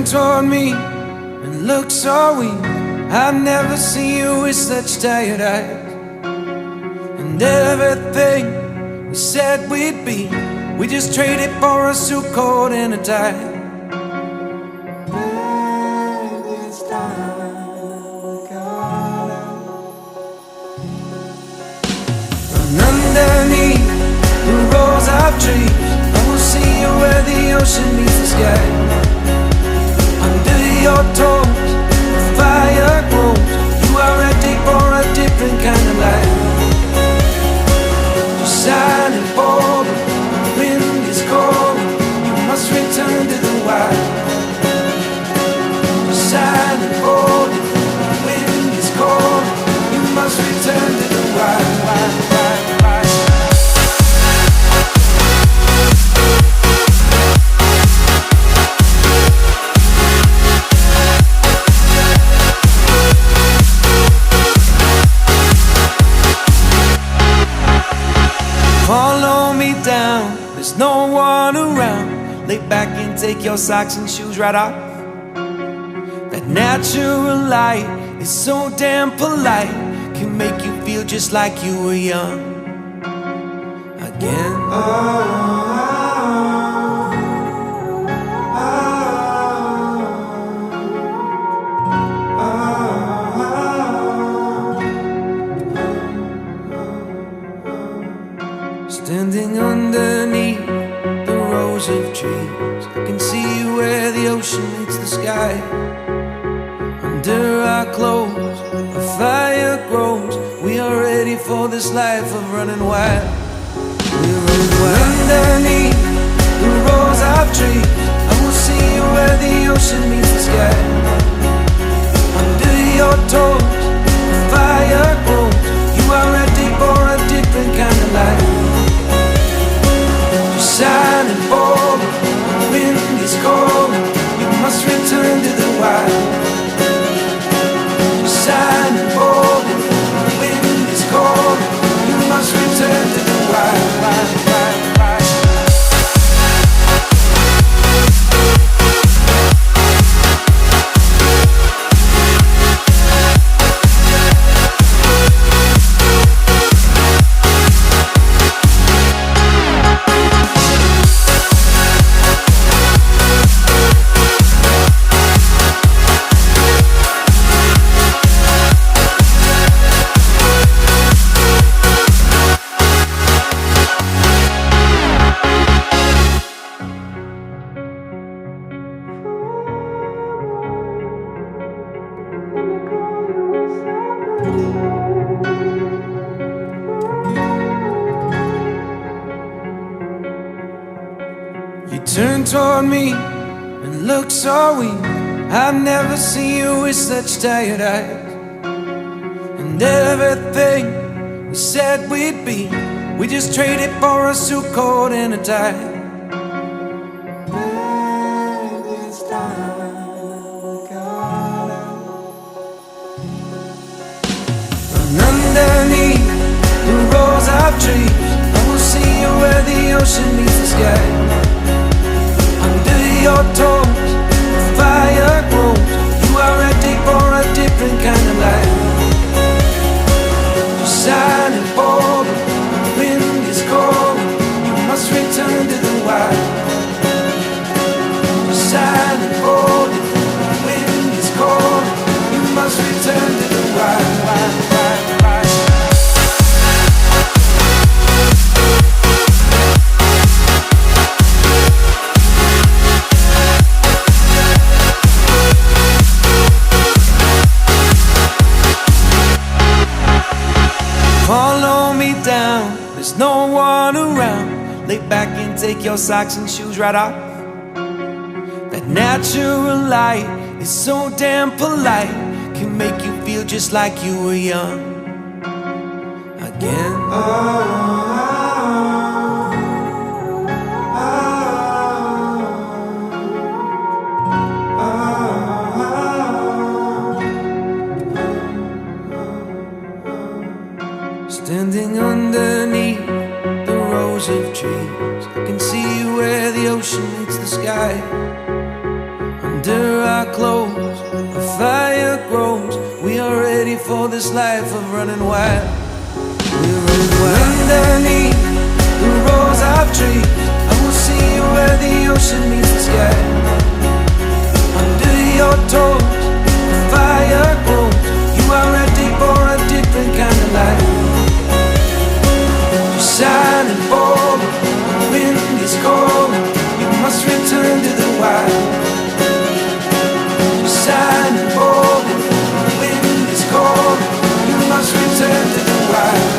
turned toward me and looked so weak. I've never seen you with such tired eyes. And everything we said we'd be, we just traded for a suit coat and a tie. And underneath the rows of trees, I will see you where the ocean meets the sky. Under your toes, the fire grows. You are ready for a different kind of life. You're silent, bold, the wind is cold. You must return to the wild. You're silent, bold, the wind is cold. You must return to the wild, wild, wild, wild. Follow me down, there's no one around. Lay back and take your socks and shoes right off. That natural light is so damn polite, can make you feel just like you were young again. Standing underneath the rows of trees, I can see where the ocean meets the sky. Under our clothes, a fire grows. We are ready for this life of running wild. We're running wild. Underneath the rows of trees, I will see you where the ocean meets the sky. Under your toes, the fire grows. You are ready for a different kind of life. Silent, bold, the wind is cold. You must return to the wild. Silent, bold, the wind is cold. You must return to the wild, wild, wild, wild. You turned toward me and looked so weak. I've never seen you with such tired eyes. And everything we said we'd be, we just traded for a suit coat and a tie. And underneath the rows of trees, I will see you where the ocean meets the sky. Under your toes, the fire grows. You are ready for a different kind of life. You're silent, bold, the wind is cold. You must return to the wild. You're silent, bold, the wind is cold. You must return to the wild, wild, wild, wild. Follow me down, there's no one around. Lay back and take your socks and shoes right off. That natural light is so damn polite, can make you feel just like you were young again. Standing underneath the rows of trees, I can see where the ocean meets the sky. Under ready for this life of running wild. We're running wild. Underneath the rows of trees, I will see you where the ocean meets the sky. Under your toes, the fire grows. You are ready for a different kind of life. You're shining bold, the wind is cold. You must return to the wild. You're shining bold, the wind is cold. You must return to the wild.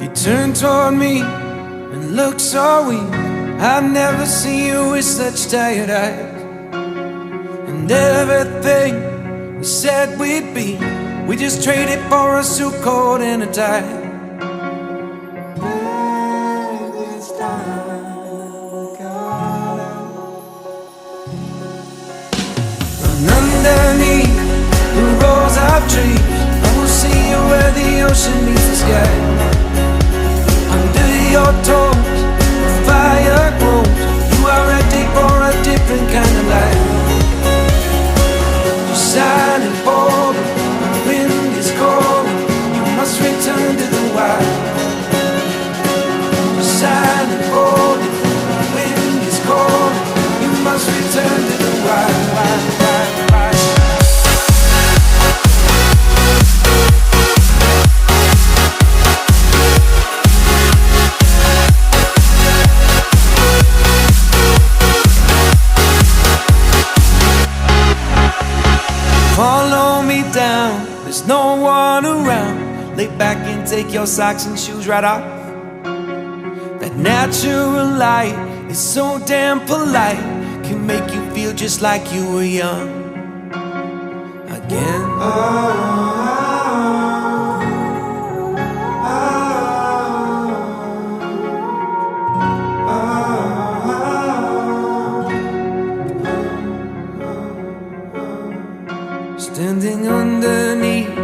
You turn toward me and look so weak. I've never seen you with such tired eyes. And everything we said we'd be, we just traded for a suit coat and a tie. And underneath the rows of trees, I will see you where the ocean meets the sky. Under your toes, the fire grows. You are ready for a different kind of life. You're shining bold, the wind is cold. You must return to the wild. You're shining bold, the wind is cold. You must return to the wild. Follow me down, there's no one around. Lay back and take your socks and shoes right off. That natural light is so damn polite, can make you feel just like you were young again. Standing underneath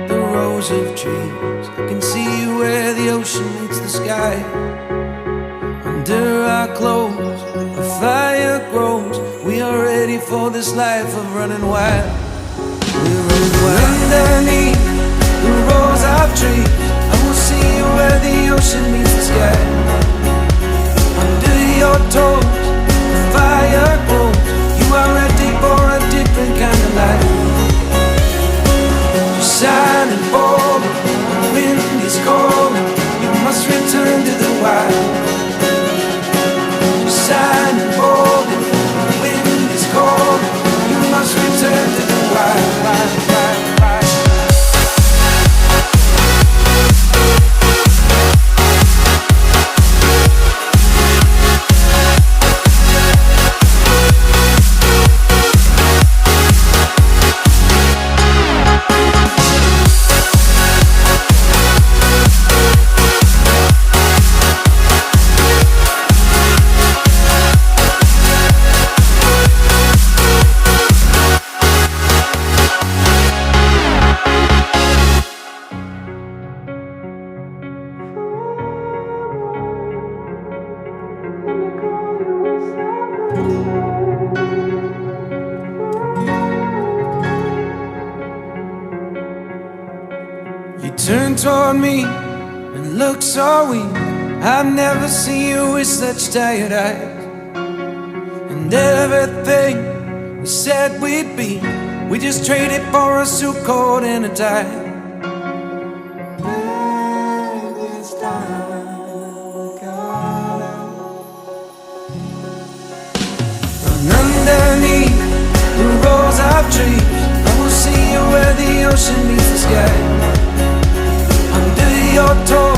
the rows of trees, I can see where the ocean meets the sky. Under our clothes, a fire grows. We are ready for this life of running wild. We're running wild. Underneath the rows of trees, I will see you where the ocean meets the sky. Under your toes, the fire grows. You are ready for a different kind of life. You're shining bold, the wind is cold. You must return to the wild. You're shining bold, the wind is cold. You must return to the wild. You turn toward me and look so weak. I've never seen you with such tired eyes. And everything we said we'd be, we just traded for a suit coat and a tie. And underneath the rows of trees, I will where the ocean meets the sky. Under your toes